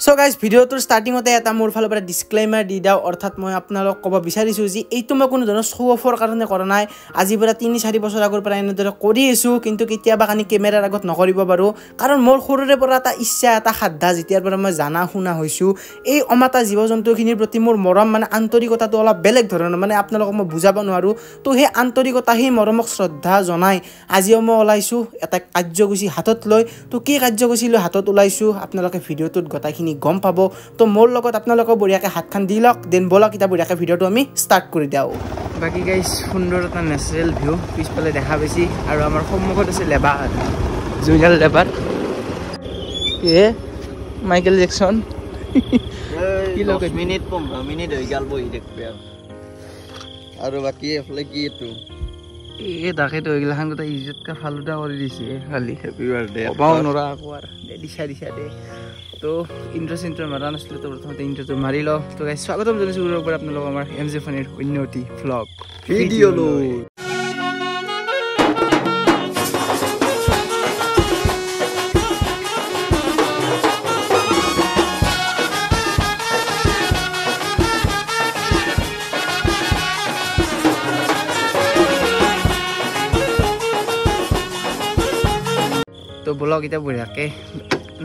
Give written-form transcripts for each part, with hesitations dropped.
so guys ভিডিওটোৰ ষ্টাৰ্টিঙতে এটা মোৰ ফালৰ পৰা ডিসক্লেইমাৰ দি দাও অৰ্থাৎ মই আপোনালোকক ক'ব বিচাৰিছোঁ যে এইটো মই কোনো ধৰণৰ শ্ব' অফৰ কাৰণে কৰা নাই আজিৰ পৰা 3-4 বছৰ আগৰ পৰা এনেদৰে কৰি আছোঁ কিন্তু কেতিয়াবা কানি কেমেৰাৰ আগত নকৰিব পাৰোঁ কাৰণ মোৰ সৰুৰে পৰা এটা ইচ্ছা এটা সাধ্যা যেতিয়াৰ পৰা মই জানা শুনা হৈছোঁ এই অমাতা জীৱ জন্তুখিনিৰ প্ৰতি মোৰ মৰম মানে আন্তৰিকতাটো অলপ বেলেগ ধৰণৰ মানে আপোনালোকক মই বুজাব নোৱাৰোঁ তো সেই আন্তৰিকতা সেই মৰমক শ্ৰদ্ধা জনাই আজিও মই ওলাইছোঁ এটা কাৰ্যসূচী হাতত লৈ তো কি কাৰ্যসূচী লৈ হাতত ওলাইছোঁ আপোনালোকে ভিডিঅ'টোত গোটেইখিনি গম পাব তো মোৰ লগত আপোনালোকে বঢ়িয়াকৈ হাতখন দি লওক দেন বলক এটা বঢ়িয়াকৈ ভিডিঅ'টো আমি ষ্টাৰ্ট কৰি দিওঁ বাকি গাইজ সুন্দৰ এটা নেচাৰেল ভিউ পিছফালে দেখা পাইছি আৰু আমাৰ সন্মুখত আছে লেবাৰ জুইনাল লেবাৰ এ মাইকেল জেকসন কি লগে মিনিট 15 মিনিট হৈ গল বহি দেখবে আৰু বাকি এফলে কি এটো এ দাকে তো এগলাখান কথা ইজ্জত কা ফালুদা কৰি দিছে খালি হ্যাপি বাৰ্থডে পাও নৰা আকবাৰ দে দিছা দে তো ইন্ট্ৰো মাৰা নাছিলো তো প্ৰথমতে ইন্ট্ৰোটো মাৰি ল তো গাইজ স্বাগতম জনাইছো ওপৰত আপোনালোক আমাৰ এমজে ফানিৰ উন্নতি ভ্লগ ভিডিঅ' লৈ তো ব্লগ এটা বঢ়িয়াকৈ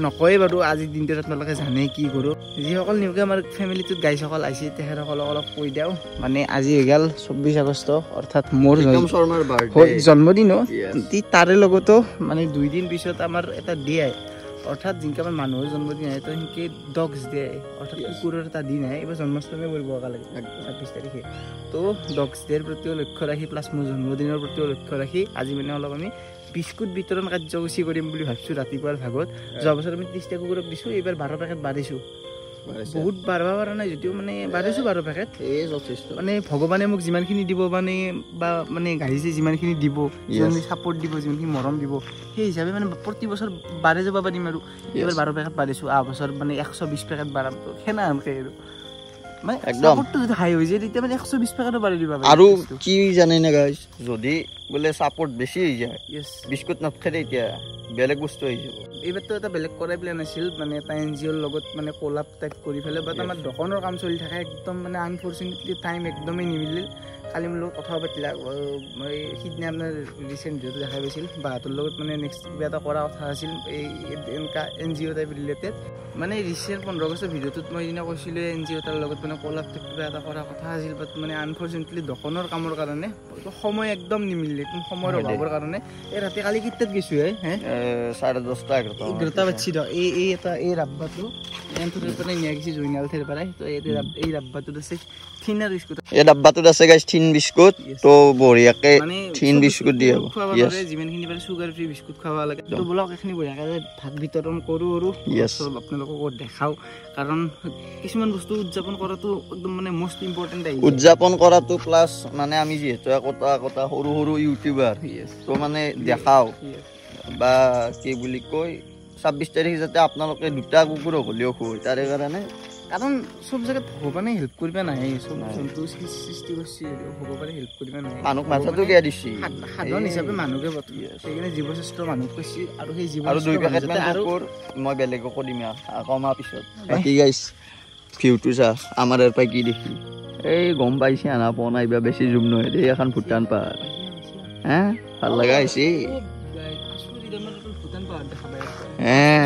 নকয় বাৰু আজিৰ দিনটোত আপোনালোকে জানে কি কৰোঁ যিসকল নিউকে আমাৰ ফেমিলিটোত গাইসকল আহিছে তেখেতসকলক অলপ কৈ দিওঁ মানে আজি হৈ গ'ল 24 আগষ্ট অৰ্থাৎ মোৰ জন্মদিন তাৰে লগতো মানে 2 দিন পিছত আমাৰ এটা ডে আহে অৰ্থাৎ যিনকে আমাৰ মানুহৰ জন্মদিন আহে তো সেনেকৈ ডগছ ডে আহে অৰ্থাৎ কুকুৰৰ এটা দিন আহে এইবাৰ জন্মাষ্টমী কৰিব লাগে 26 তাৰিখে তো ডগছ ডেৰ প্ৰতিও লক্ষ্য ৰাখি প্লাছ মোৰ জন্মদিনৰ প্ৰতিও লক্ষ্য ৰাখি আজি মানে অলপ আমি বিস্কুট বিতৰণ কাৰ্যসূচী কৰিম বুলি ভাবিছোঁ ৰাতিপুৱাৰ ভাগত যোৱা বছৰ আমি 30টা কুকুৰক দিছোঁ এইবাৰ 12 পেকেট বাঢ়িছোঁ বহুত বাঢ়িব পৰা নাই যদিও মানে বাঢ়িছোঁ 12 পেকেট এই যথেষ্ট মানে ভগৱানে মোক যিমানখিনি দিব মানে বা মানে গাড়ীছে যিমানখিনি দিব যিমানখিনি ছাপৰ্ট দিব যিমানখিনি মৰম দিব সেই হিচাপে মানে প্ৰতি বছৰ বাঢ়ি যাব পাৰিম আৰু এইবাৰ 12 পেকেট বাঢ়িছোঁ অহা বছৰ মানে 120 পেকেট বাঢ়াম তো সেনা আনকে আৰু মানে একদম যদি হাই হৈ যায় তেতিয়া মানে 120 পেকেটও বাঢ়ি দিব আৰু কি জানে না গাইস যদি বলে সাপোর্ট বেশি হৈ যায় বিস্কুট নাখালে এতিয়া বেলেগ বস্তু হৈ যাব এইবাৰতো এটা বেলেগ কৰাই প্লেন আছিল মানে এটা এনজিঅ'ৰ লগত মানে কোলাপ টাইপ কৰি ফেলে বাট আমাৰ দোকানৰ কাম চলি থাকে একদম মানে আনফৰ্চুনেটলি টাইম একদমেই নিমিলিল কালি মোৰ লগত কথা পাতিলা মই সিদিনা আপোনাৰ ৰিচেণ্ট ভিডিঅ'টো দেখা পাইছিল বাহঁতৰ লগত মানে নেক্সট কিবা এটা কৰা কথা আছিল এই এনেকা এনজিঅ' টাইপ ৰিলেটেড মানে ৰিচেণ্ট 15 আগষ্টৰ ভিডিঅ'টোত মই দিনা কৈছিলোঁ এনজিঅ' তাৰ লগত মানে কোলাপ টাইপ কিবা এটা কৰা কথা আছিল বাট মানে আনফৰ্চুনেটলি দোকানৰ কামৰ কাৰণে সময় একদম নিমিলিলে একদম সময়ৰ অভাৱৰ কাৰণে এই ৰাতি কালি কিটাত গৈছোঁ হে 10:30 বাজি দিয়ক এই এটা এই ৰাব্বাটো এনথৰ পৰা নিয়া গৈছে জুইনাল থেৰ পৰাই তো এই ৰাব্বাটোত আছে থিনাৰ বিস্কুট এই ডাব্বাটোত আছে গাইস থিন বিস্কুট তো বঢ়িয়াকে থিন বিস্কুট দি হ'ব ইয়েস যিমানখিনি পাৰে সুগাৰ ফ্ৰী বিস্কুট খাবা লাগে তো ব্লগ এখনি বঢ়িয়াকে ভাত বিতৰণ কৰোঁ আৰু আপোনালোকক দেখাও কাৰণ কিছুমান বস্তু উদযাপন কৰাটো একদম মানে মোস্ট ইম্পৰ্টেন্ট উদযাপন কৰাটো প্লাস মানে আমি যেহেতু একতা সৰু সৰু ইউটিউবাৰ তো মানে দেখাও বা কি বুলি কয় 26 তাৰিখ যাতে আপোনালোকে দুটা কুকুৰ হ'লেও খুৱাই তাৰে কাৰণে কাৰণ সব জায়গাত ভগৱানে হেল্প কৰিবা নাহে সব জন্তু সৃষ্টি কৰিছে ভগৱানে হেল্প কৰিবা নাহে মানুহ মাথাটো গিয়া দিছি সাধাৰণ হিচাপে মানুহকে বতৰি সেইকাৰণে জীৱশ্ৰেষ্ঠ মানুহ কৈছি আৰু সেই জীৱ আৰু 2 পেকেট মান কুকুৰ মই বেলেগক দিম কমা পিছত বাকি গাইস ভিউটো চা আমাৰ এৰ পাই কি দেখি এই গম পাইছে আনা পোৱা নাই বা বেছি জুম নহয় দেই এখন ভূটান পাহাৰ হে ভাল লগা হৈছে ভূটান পাহাৰ দেখা পাই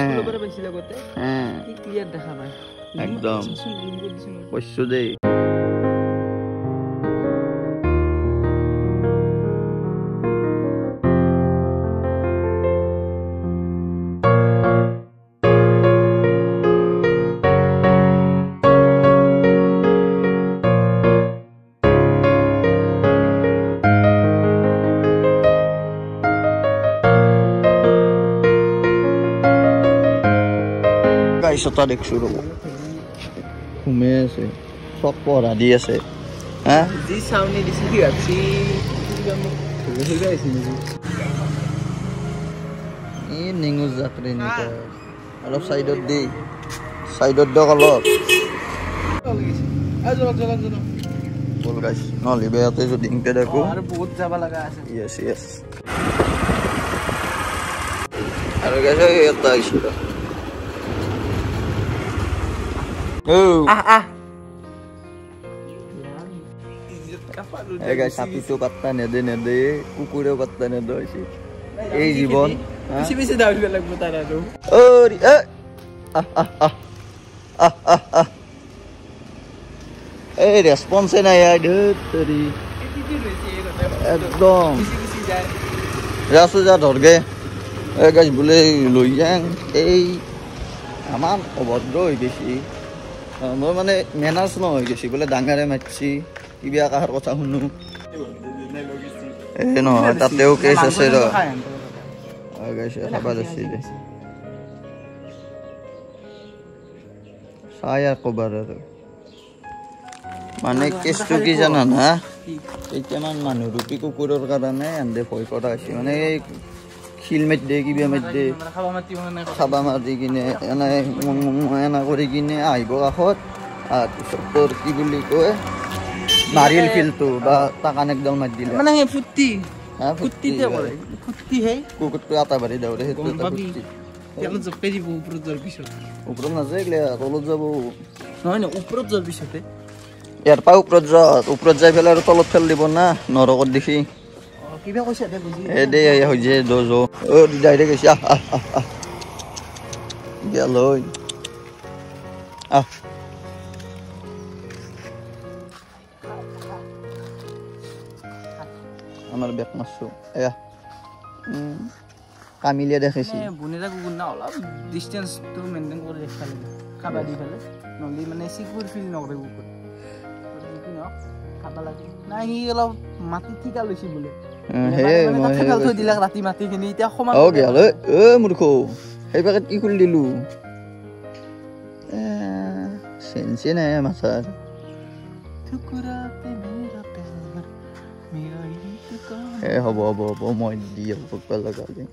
স্কুলৰ পৰা পাইছিল আগতে কি ক্লিয়াৰ দেখা পায় একদম কৈছো দেই গাইছটা দেখছো ৰব ঘুমে আছে সব পঢ়া দি আছে হ্যাঁ জি সাউনি দিছি কি আছে এই নিঙু যাত্ৰী নিকা অলপ সাইডত দি সাইডত দক অলপ বল গাইছ নহলে বেয়াতে যদি ইনকে দেখো আৰু বহুত যাবা লাগা আছে ইয়েস আৰু গাইছ এটা আইছিল চাপিটো পাত্তা নেদে কুকুৰেও পাত্তা নেদে এই জীৱন এই ৰেছপন্সে নাই একদম ৰাসো যা ধৰগে গাছ বোলে লৈ যাং এই আমাৰ অভদ্ৰ হৈ গৈছি মই মানে মেনাৰ্ছ নহয় গৈছি বোলে ডাঙৰে মাতছি কিবা কাহাৰ কথা শুনো এই নহয় তাতেও কেছ আছে ৰ খাবা যাচ্ছি দে চাই আৰু কবাৰ আৰু মানে কেছটো কি জানা না কেইটামান মানুহ ৰূপী কুকুৰৰ কাৰণে এনে ভয় কৰা হৈছে মানে শিল মাৰি দিয়ে কিবা মাৰি দিয়ে খাবা মাৰি কিনে এনে কৰি কিনে আহিব কাষত তাৰপিছত তোৰ কি বুলি কয় মাৰিল ফিলটো বা টাকান একদম মাৰি দিলে মানে ফুটি ফুটিতে কৰে ফুটি হে কুকুৰটো আটা বাঢ়ি দাও দে সেইটো ওপৰত নাযায় তলত যাব নহয় ন ওপৰত যোৱাৰ পিছতে ইয়াৰ পৰা ওপৰত যাই পেলাই আৰু তলত ফেল দিব না নৰকত দেখি কিবা কৈছে দে হৈছে ডাইৰেক্ট গৈছে গেল আমাৰ বেক মাৰছো এয়া কামিলিয়া দেখাইছি বুনেৰা কুকুৰ না অলপ ডিষ্টেঞ্চটো মেইনটেইন কৰি ৰাখিব লাগে খাবা দি পেলাই নহ'লে মানে চিকিউৰ ফিল নকৰে কুকুৰ খাবা লাগে নাই সি অলপ মাটি ঠিকা লৈছি বোলে থৈ দিলাক ৰাতি মাটিখিনি এতিয়া সমান মূৰ্খ সেই পেকেট কি খুলি দিলো চেঞ্চে নাই মাছাৰ হ'ব মই দি লগালে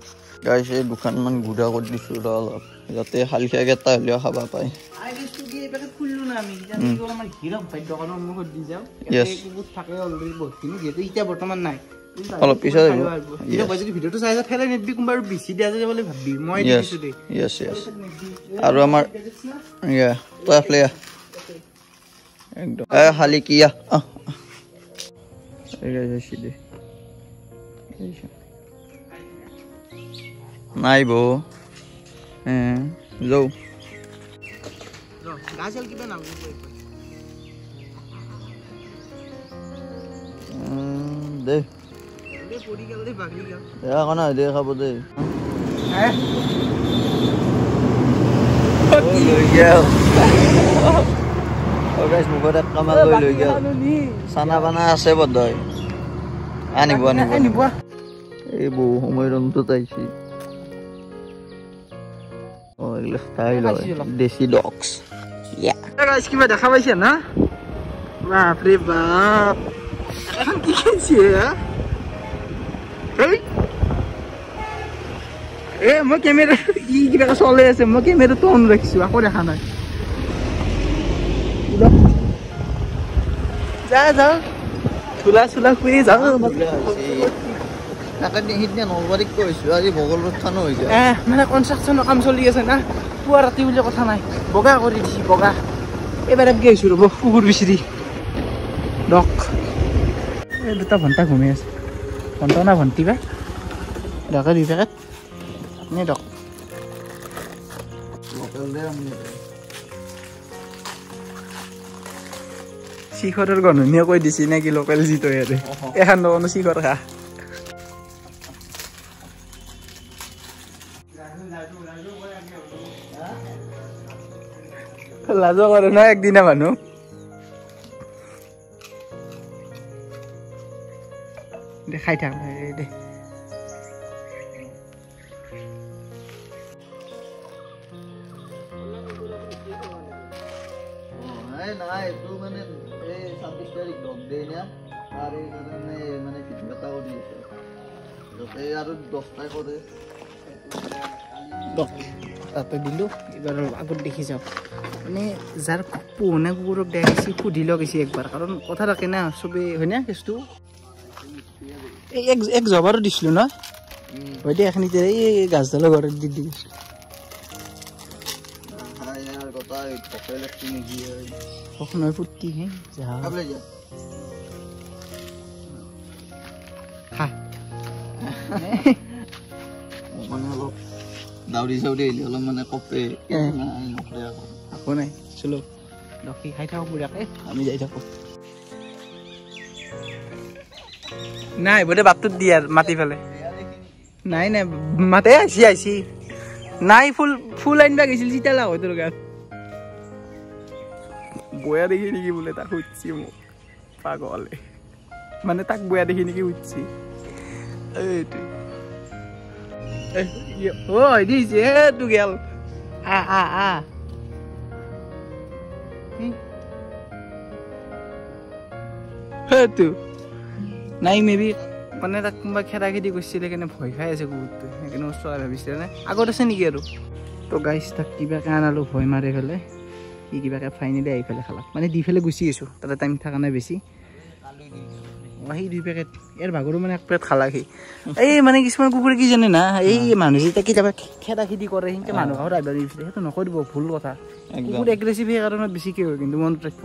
গাইছ এই দুখনমান গুড়া কৰি দিছো অলপ যাতে হালখীয়া কেইটা হ'লেও খাবা পায় অলপ পিছত ভিডিঅ'টো চাই ফেলাই নিদিবি কোনোবা বেছি দিয়া যায় বুলি ভাবি মই আৰু আমাৰ একদম খালি কি নাই বৌ যাও দে দে খাব দে মুখত এক কামাল লৈ গেল চানা বানা আছে বধই আনিব এই বহু সময় ৰমটো তাইছি দেশী ডগছ কিবা দেখা পাইছে না বাপৰে বাপ এখন কি খাইছে মই কেমেৰা ই কিবা চলে আছে মই কেমেৰাটো অন ৰাখিছো আকৌ দেখা নাই যা যাও চোলা চোলা খুলি যাও নলবাৰীক কৈছো আজি বগলৰ থানো হৈ যায় মানে কনষ্ট্ৰাকশ্যনৰ কাম চলি আছে না পুৱা ৰাতি বুলি কথা নাই বগা কৰি দিছি বগা এইবাৰে গৈছো ৰ'ব কুকুৰ বিচাৰি ডক এই দুটা ভণ্টা ঘুমি আছে ভণ্টা না ভণ্টি বা ডকে দুই পেকেট নে ডক শিখৰৰ গণনীয় কৈ দিছি নে কি লোকেল যিটো ইয়াতে এখন দোকানো শিখৰ খা লাজো কৰে না একদিনা মানুহ দেখাই থাক দে নাই এইটো মানে এই 26 তাৰিখ লগ দেই না আৰু এই কাৰণে মানে ভিডিঅ' এটা কৰি আছে যাতে আৰু 10টাই কৰে তাতে দিলোঁ এবাৰ আগত দেখি যাওঁ মানে যাৰ পোহনীয়া কুকুৰক দেখাইছি সুধি লওক গৈছে একবাৰ কাৰণ কথা থাকে না চবেই হয়নে কেছটো এই এক জবাৰো দিছিলোঁ ন হয় দে এখিনিতে এই গাছডালৰ ঘৰত দি দিছোঁ কখনোই ফুটি হে যা খা মানে অলপ দাউৰি চাউৰি আহিলে অলপ মানে কপে নকৰে আকৌ নাই চলো লক্ষী খাই থাকো বুঢ়াকে আমি যাই থাকো নাই বোধে বাটটোত দিয়ে মাতি ফেলে নাই নাই মাতে আহিছি নাই ফুল আনিবা গৈছিল চিতালা হয় তোৰ গাত বয়া দেখি নেকি বোলে তাক উঠছি মোক পাগলে মানে তাক বয়া দেখি নেকি উঠছি ঐ দিছে তো গেল তো নাই মেবি মানে তাক কোনোবা খেদা খেদি কৰিছিলে সেইকাৰণে ভয় খাই আছে কুকুৰটো সেইকাৰণে ওচৰ ভাবিছিলে নে আগত আছে নেকি আৰু তো গাইছ তাক কিবাকে আনালো ভয় মাৰি পেলাই সি কিবাকে ফাইনেলি আহি পেলাই খালাক মানে দি পেলাই গুচি আহিছোঁ তাতে টাইম থকা নাই বেছি সি 2 পেকেট ইয়াৰ ভাগৰো মানে 1 পেকেট খালাক সি এই মানে কিছুমান কুকুৰে কি জানে না এই মানুহ যেতিয়া কেতিয়াবা খেদা খেদি কৰে সিহঁতে মানুহ ঘৰত আহিব দিছিলে সেইটো নকৰিব ভুল কথা কুকুৰ এগ্ৰেছিভ সেই কাৰণত বেছিকৈ হয় কিন্তু মনত ৰাখিব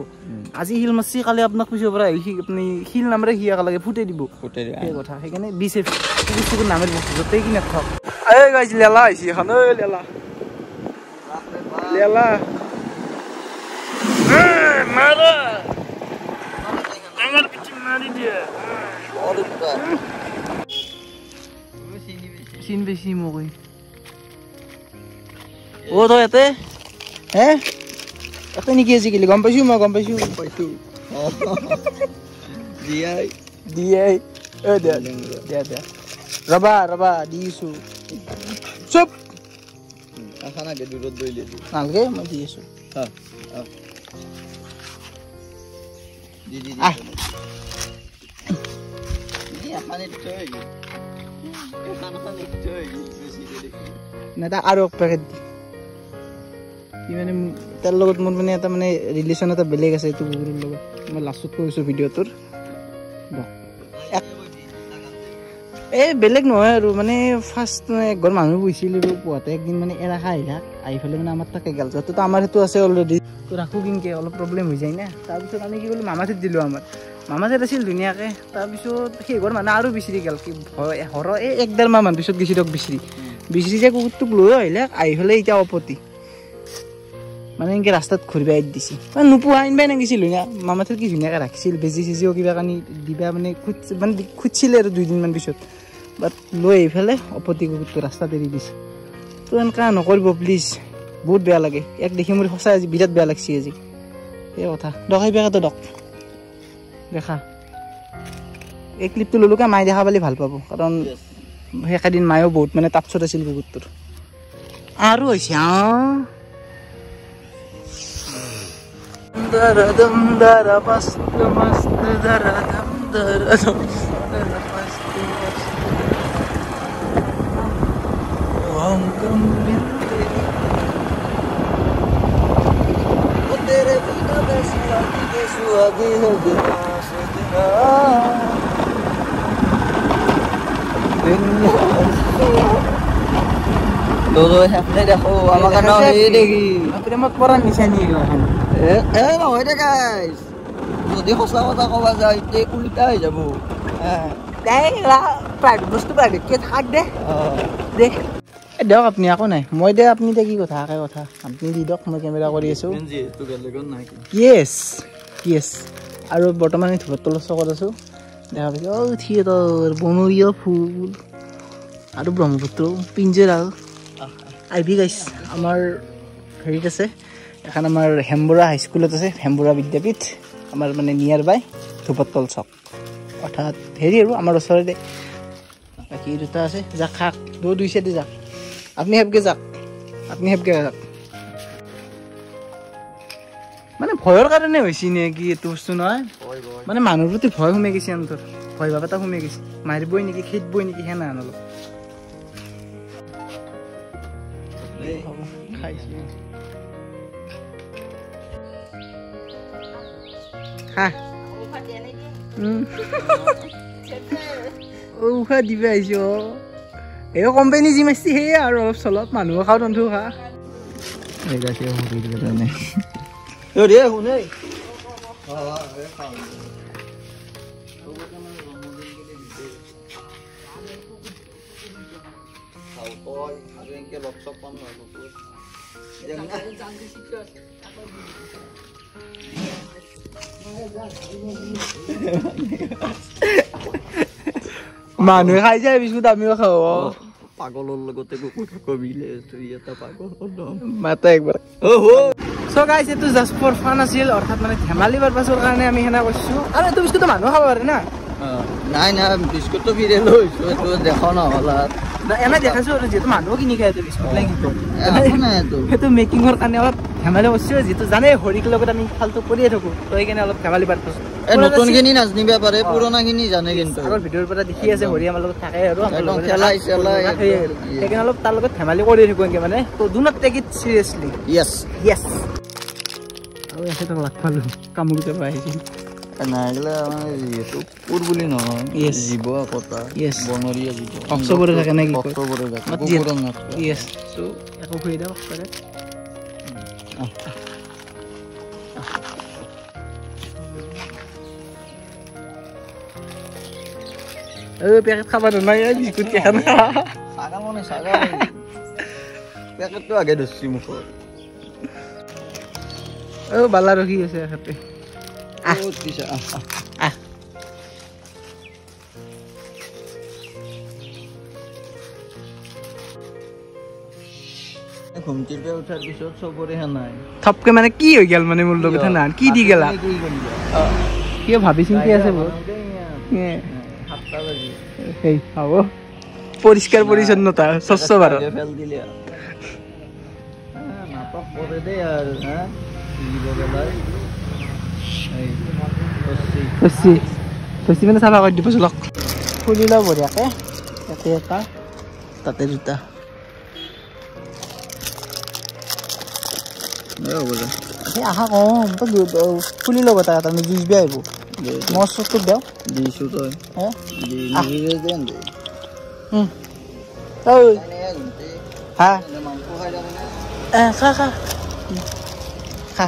আজি শিল মাছি কালি আপোনাক খুচিব পৰা আপুনি শিল নামেৰে সি একেলগে ফুটাই দিব সেই কথা সেইকাৰণে বিচেফ কুকুৰ নামেৰ বস্তু য'তেই কি নাথাকক এই গাইছ লেলা আহিছে এখন ঐ লেলা লেলা মাৰা আমার কিছু মারি দিয়ে চিন বেছি মই ও তো এতে হে এতে নেকি আজিকালি গম পাইছো মই গম পাইছো দিয়াই দে ৰবা দিছো চুপ খানাকে দূৰত দৈলে নালগে মই দি আছো আৰু 1 পেকেট দি মানে তাৰ লগত মোৰ মানে এটা মানে ৰিলেশ্যন এটা বেলেগ আছে এইটো কুকুৰৰ লগত মই লাষ্টত কৈছোঁ ভিডিঅ'টোৰ এই বেলেগ নহয় আৰু মানে ফাৰ্ষ্ট একঘৰ মানুহ গৈছিলোঁ আৰু পুৱাতে একদিন মানে এৰা খাই আহি পেলাই মানে আমাৰ তাকে গেল য'ততো আমাৰ সেইটো আছে অলৰেডি তো ৰাখোঁ কিনকে অলপ প্ৰব্লেম হৈ যায় না তাৰপিছত আমি কি কৰিলোঁ মামাঠাইত দিলোঁ আমাৰ মামাঠাইত আছিল ধুনীয়াকৈ তাৰপিছত সেই ঘৰ মানুহ আৰু বিচাৰি গেল কি ভয় হৰ এই 1-1.5 মাহ মান পিছত গৈছি দিয়ক বিচাৰি যে কুকুৰটোক লৈ আহিলে আহি পেলাই এতিয়া অপতি মানে এনেকৈ ৰাস্তাত ঘূৰিব আহি দিছে মানে নোপোহা আনিবাই নাগিছিলোঁ না মামাঠাইত কি ধুনীয়াকৈ ৰাখিছিল বেজি চেজিও কিবা কানি দিবা মানে খুজিছিলে আৰু 2 দিনমান পিছত বাট লৈ আহি পেলাই অপতি কুকুৰটো ৰাস্তাত এৰি দিছে তো এনেকুৱা নকৰিব প্লিজ বহুত বেয়া লাগে এক দেখি মোৰ সঁচাই আজি বিৰাট বেয়া লাগছে আজি সেই কথা দকাই বেয়াকৈ দক দেখা এই ক্লিপটো ল'লোকে মায়ে দেখা পালে ভাল পাব কাৰণ সেইকেইদিন মায়েও বহুত মানে তাপছত আছিল কুকুৰটোৰ আৰু হৈছে দেখো আমাৰ প্ৰেমত পৰা নিচানি নহয় দে গাইছ যদি সঁচা কথা ক'বা যায় তে উল্টা হৈ যাব বস্তু প্ৰাইভেটকৈ থাক দে দিয়ক আপুনি একো নাই মই দে আপুনি এতিয়া কি কথা একে কথা আপুনি দি দিয়ক মই কেমেৰা কৰি আছোঁ য়েছ আৰু বৰ্তমান এই ধূপৰ তলৰ চকত আছোঁ দেখা পাইছোঁ থিয়েটাৰ বনৰীয়া ফুল আৰু ব্ৰহ্মপুত্ৰ পিঞ্জৰা আইভি গাইছ আমাৰ হেৰিত আছে এখন আমাৰ হেমবুঢ়া হাইস্কুলত আছে হেমবুঢ়া বিদ্যাপীঠ আমাৰ মানে নিয়াৰ বাই ধূপৰ তল চক অৰ্থাৎ হেৰি আৰু আমাৰ ওচৰতে বাকী 2টা আছে যাক খাক 2 চাইডে যাক আপুনি হেপকে যাক মানে ভয়ৰ কাৰণে হৈছে নে কি এইটো বস্তু নহয় মানে মানুহৰ প্ৰতি ভয় সোমাই গৈছে আনটোৰ ভয় ভাৱ এটা সোমাই গৈছে মাৰিবই নেকি খেদবই নেকি সেনা অলপ খাইছে উশাহ দিবা আহিছ এই কোম্পানী যি মাৰিছে সেয়ে আৰু অলপ চলপ মানুহৰ খাওঁ ৰন্ধো খা ৰে শুনে মানুহে খাই যায় বিস্কুট আমিও খাওঁ পাগলৰ লগতে কুকুৰ কবিলে তুই এটা পাগল মাতা একবাৰ চ' গাইছ এইটো জাষ্ট ফৰ ফান আছিল অৰ্থাৎ মানে ধেমালি পাৰপাছৰ কাৰণে আমি সেনা কৰিছোঁ আৰু এইটো বিস্কুটটো মানুহ খাব পাৰে না নাই নাই বিস্কুটটো ফিৰে লৈছো এইটো দেখা নহ'ল এনে দেখাইছো আৰু যিহেতু মানুহো কিনি খায় এইটো বিস্কুট সেইটো মেকিঙৰ কাৰণে অলপ ধেমালি কৰিছোঁ যিহেতু জানে হৰিক লগত আমি ফাল্টু কৰিয়ে থাকোঁ তো সেইকাৰণে অলপ ধেমালি পাৰপাছ নতুনখিনি নাজানিব পাৰে পুৰণাখিনি জানে কিন্তু আগৰ ভিডিঅ'ৰ পৰা দেখি আছে হৰি আমাৰ লগত থাকে আৰু সেইকাৰণে অলপ তাৰ লগত ধেমালি কৰি থাকোঁ এনেকৈ মানে তো ডু নট টেক ইট চিৰিয়াছলি য়েছ য়েছ আৰু এখে তাক লাগ পালোঁ কামুৰিতে পৰা আহিছিল নাহিলে আমাৰ যিহেতু কুকুৰ বুলি নহয় জীৱ একতা বনৰীয়া জীৱ অক্সবৰে থাকে নে কি অক্সবৰে থাকে কুকুৰৰ নাথাকে য়েছ চ' একো খুৱাই দিয়ক পাৰে পেকেট খাব নালাগে বিস্কুট কেইখন চাগা মানে চাগা পেকেটটো আগে ধৰছি মুখত বালা ৰখি আছে এখেতে ঘুমটিৰ পৰা উঠাৰ পিছত চবৰে নাই থপকে মানে কি হৈ গেল মানে মোৰ লগত না কি দি গেলা কিয় ভাবি চিন্তি আছে বহুত সেই হ'ব পৰিষ্কাৰ পৰিচ্ছন্নতা স্বচ্ছ ভাৰত নাটক কৰে দেই আৰু মানে চাফা কৰি দিব চলক খুলি লওঁ বঢ়িয়াকে ইয়াতে এটা তাতে দুটা আহা কম তই খুলি ল'ব তাক তাৰমানে জুইচ বেয়া আহিব মচ চচটো দিওঁ দিছোঁ তই হা খা খা খা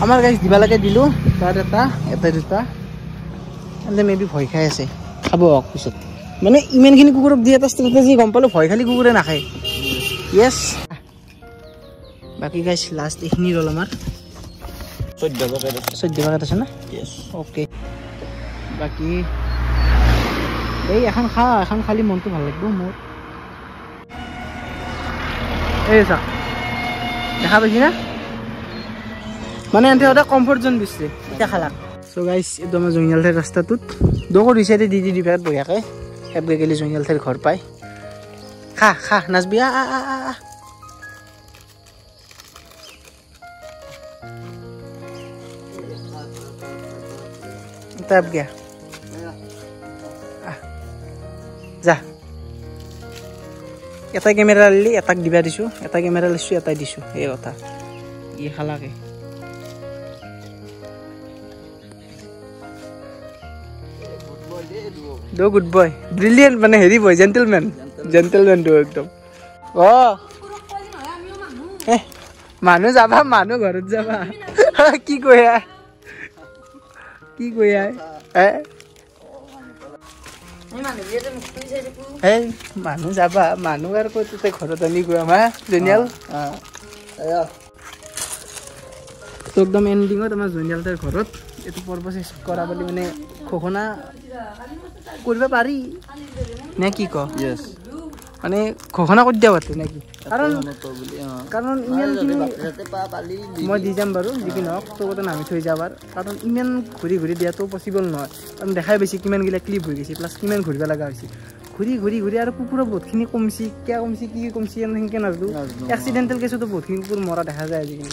আমাৰ গাইছ দিবালৈকে দিলোঁ তাত এটা দুটা এনে মেবি ভয় খাই আছে খাব পিছত মানে ইমানখিনি কুকুৰক দি এটা ষ্ট্ৰেটেজি গম পালোঁ ভয় খালি কুকুৰে নাখায় য়েছ বাকী গাইছ লাষ্ট এইখিনি ৰ'ল আমাৰ 14 পেকেট আছে না অ'কে বাকী এই এখন খালি মনটো ভাল লাগিব মোৰ এই চা দেখা পাইছি না মানে এনতে সদায় কমফৰ্ট জোন দিছে এতিয়া খালাক চ' গাইছ এইটো আমাৰ জঙিয়াল ঠাইৰ ৰাস্তাটোত দৌৰ দিছে দি পেকেট বঢ়িয়াকৈ এপগে গেলি জঙিয়াল ঠাইৰ ঘৰ পাই খা নাচবি তাপ গিয়া যা এটা কেমেৰা লিলি এটাক দিবা দিছোঁ এটা কেমেৰা লৈছোঁ এটাই দিছোঁ এই কথা ই খালাকে দো গুড বয় ব্ৰিলিয়েণ্ট মানে হেৰি বয় জেণ্টেলমেন দো একদম মানুহ যাবা মানুহ ঘৰত যাবা কি কয়া মানুহ যাবা মানুহ আৰু ক'ত ঘৰত আনি গৈ আমাৰ জনিয়াল তো একদম এণ্ডিঙত আমাৰ জনিয়াল তাৰ ঘৰত এইটো পৰ্ব চেছ কৰা বুলি মানে ঘোষণা কৰিব পাৰি নে কি ক মানে ঘোষণা কৰি দিয়া পাতে নেকি কাৰণ ইমানখিনি মই দি যাম বাৰু যি কি নহওক চবতে নামি থৈ যাবাৰ কাৰণ ইমান ঘূৰি দিয়াটো পচিবল নহয় কাৰণ দেখাই পাইছে কিমানগিলা ক্লিপ হৈ গৈছে প্লাছ কিমান ঘূৰিব লগা হৈছে ঘূৰি আৰু কুকুৰৰ বহুতখিনি কমছি কিয় কমছি কি কমছি সেনেকৈ নাজানো এক্সিডেণ্টেল কেছতো বহুতখিনি কুকুৰ মৰা দেখা যায় আজিকালি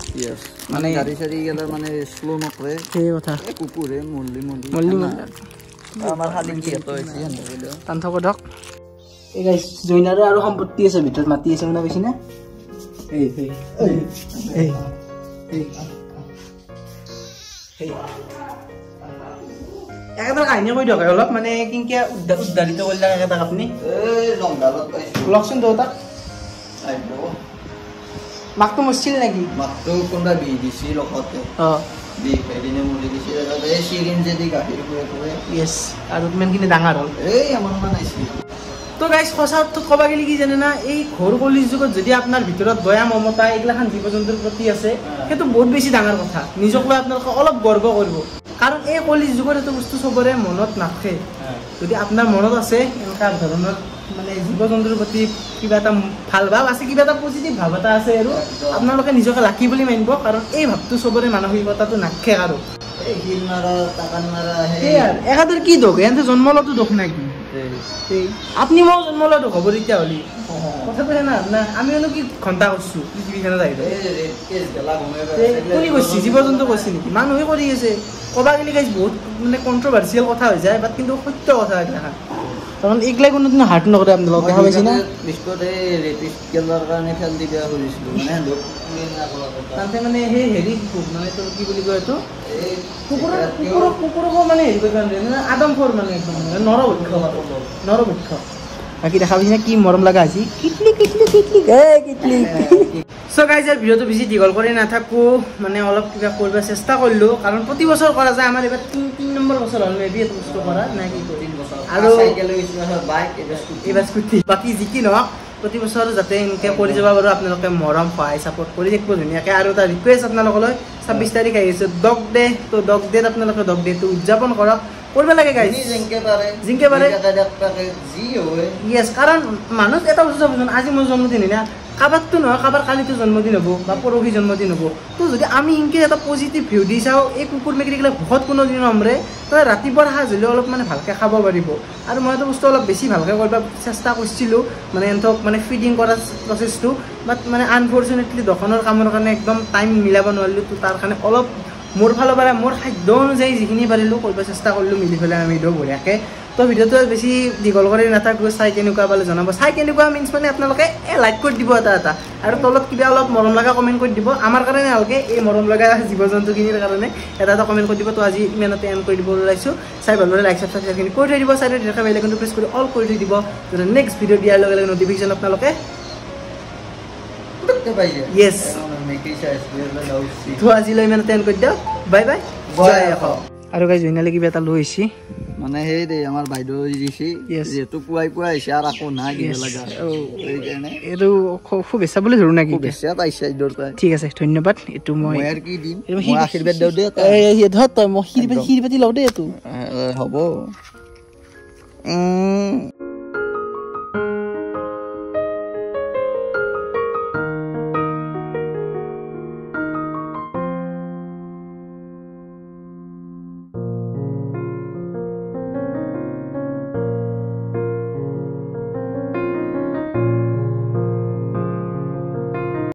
মানে গাড়ী চাড়ী গেলে মানে শ্ল' নকৰে সেই কথা কুকুৰে মল্লি আমাৰ খালি টান ধক এই গাইছ জইনাৰো আৰু সম্পত্তি আছে ভিতৰত মাতি আছে শুনা পাইছি না একেবাৰে কাহিনী কৈ দিয়ক অলপ মানে কিনকে উদ্ধাৰিত কৰিলে একেবাৰে আপুনি লকচোন দেউতাক মাকটো মৰিছিল নেকি মাকটো কোনোবা বি দিছি লগতে বি এদিনে মৰি দিছিল এই চিৰিন যদি গাখীৰ পুৰে পুৰে য়েছ আৰু ইমানখিনি ডাঙৰ হ'ল এই আমাৰ মান আহিছিল তো গাইজ সঁচা অৰ্থত ক'ব গ'লে কি জানে না এই ঘৰ কলিৰ যুগত যদি আপোনাৰ ভিতৰত দয়া মমতা এইগিলাখান জীৱ জন্তুৰ প্ৰতি আছে সেইটো বহুত বেছি ডাঙৰ কথা নিজক লৈ আপোনালোকে অলপ গৰ্ব কৰিব কাৰণ এই কলিৰ যুগত এইটো বস্তু চবৰে মনত নাথাকে যদি আপোনাৰ মনত আছে এনেকুৱা ধৰণৰ মানে জীৱ জন্তুৰ প্ৰতি কিবা এটা ভাল ভাৱ আছে কিবা এটা পজিটিভ ভাৱ এটা আছে আৰু আপোনালোকে নিজকে লাকি বুলি মানিব কাৰণ এই ভাৱটো চবৰে মানসিকতাটো নাথাকে আৰু একাদের কি দোষ এখান জন্ম লতো দোষ নাকি আপনি মই জন্ম লো দোষ হব তেতিয়া হলি কথাটো না না আমি কি ঘণ্টা করছো পৃথিবীখানে যাই কোনি করছি জীৱ জন্তু কৰছি নেকি মানুহে কৰি আছে কবা গেলি গাইজ বহুত মানে কন্ট্রোভার্সিয়াল কথা হৈ যায় বাট কিন্তু সত্য কথা দেখা কারণ এইগিলাই কোনোদিন হাৰ্ট নকৰে আপোনালোকে দেখা পাইছে না তাতে মানে সেই হেৰি মানে তোৰ কি বুলি কয় এইটো কুকুৰকো মানে হেৰি কৰিব মানে আদমখোৰ মানে একদম নৰভক্ষ বাকী দেখা পাইছে কি মৰম লগা হৈছে কিটলি কিটলি কিটলি কিটলি সো গাইজ ইয়াৰ ভিডিঅ'টো বেছি দীঘল কৰি নাথাকো মানে অলপ কিবা কৰিব চেষ্টা কৰিলোঁ কাৰণ প্ৰতি বছৰ কৰা যায় আমাৰ এইবাৰ 3 নম্বৰ বছৰ হ'ল মেবি এইটো বস্তু কৰা নাই কি কৰিম আৰু এইবাৰ স্কুটি বাকী যি কি নহওক প্ৰতি বছৰ যাতে এনেকৈ কৰি যাব পাৰোঁ আপোনালোকে মৰম সহায় ছাপোৰ্ট কৰি থাকিব ধুনীয়াকৈ আৰু এটা ৰিকুৱেষ্ট আপোনালোকলৈ 26 তাৰিখ আহিছে ডগ ডে তো ডগ ডেত আপোনালোকে ডগ ডেটো উদযাপন কৰক কৰিব লাগে গাইজ জিংকে পাৰে ইয়েছ কাৰণ মানুহ এটা বস্তু চাবচোন আজি মোৰ জন্মদিন না কাৰোবাৰতো নহয় কাৰোবাৰ কালিতো জন্মদিন হ'ব বা পৰহি জন্মদিন হ'ব তো যদি আমি ইনকে এটা পজিটিভ ভিউ দি চাওঁ এই কুকুৰ মেকুৰীগিলা ভোকত কোনোদিন নমৰে তই ৰাতিপুৱাৰ সাজ হ'লেও অলপ মানে ভালকৈ খাব পাৰিব আৰু মই এইটো বস্তু অলপ বেছি ভালকৈ কৰিব চেষ্টা কৰিছিলোঁ মানে এহেঁতক মানে ফিডিং কৰাৰ প্ৰচেছটো বাট মানে আনফৰ্চুনেটলি দোকানৰ কামৰ কাৰণে একদম টাইম মিলাব নোৱাৰিলোঁ তো তাৰ কাৰণে অলপ মোৰ ফালৰ পৰা মোৰ খাদ্য অনুযায়ী যিখিনি পাৰিলোঁ কৰিব চেষ্টা কৰিলোঁ মিলি পেলাই আমি ভিডিঅ' বঢ়িয়াকৈ তো ভিডিঅ'টো বেছি দীঘল কৰি নাথাকোঁ চাই কেনেকুৱা পালে জনাব চাই কেনেকুৱা মিনছ মানে আপোনালোকে লাইক কৰি দিব এটা আৰু তলত কিবা অলপ মৰম লগা কমেণ্ট কৰি দিব আমাৰ কাৰণে ভালকৈ এই মৰম লগা জীৱ জন্তুখিনিৰ কাৰণে এটা কমেণ্ট কৰি দিব তো আজি ইমানতে এণ্ড কৰি দিব ওলাইছোঁ চাই ভাল লাগে লাইক ছাবস্ক্ৰাইবখিনি কৰি থৈ দিব চাইডত দেখা বেল আইকনটো প্ৰেছ কৰি অল কৰি থৈ দিব যাতে নেক্সট ভিডিঅ' দিয়াৰ লগে লগে নটিফিকেশ্যন আপোনালোকে ইয়েছ তো আজিলৈ ইমানতে এণ্ড কৰি দিয়ক বাই বাই জয় অসম আৰু গাইজ জইনালে কিবা এটা লৈ আহিছে মানে সেই দে আমাৰ বাইদেউ দিছে যেহেতু পুৱাই পুৱাই আহিছে আৰু আকৌ নাই দিব লগা সেইকাৰণে এইটো শুভেচ্ছা বুলি ধৰো নেকি শুভেচ্ছা পাইছে ঠিক আছে ধন্যবাদ এইটো মই আৰু কি দিম আশীৰ্বাদ দিওঁ দে ধৰ তই মই শিৰপাতি লওঁ দে এইটো হ'ব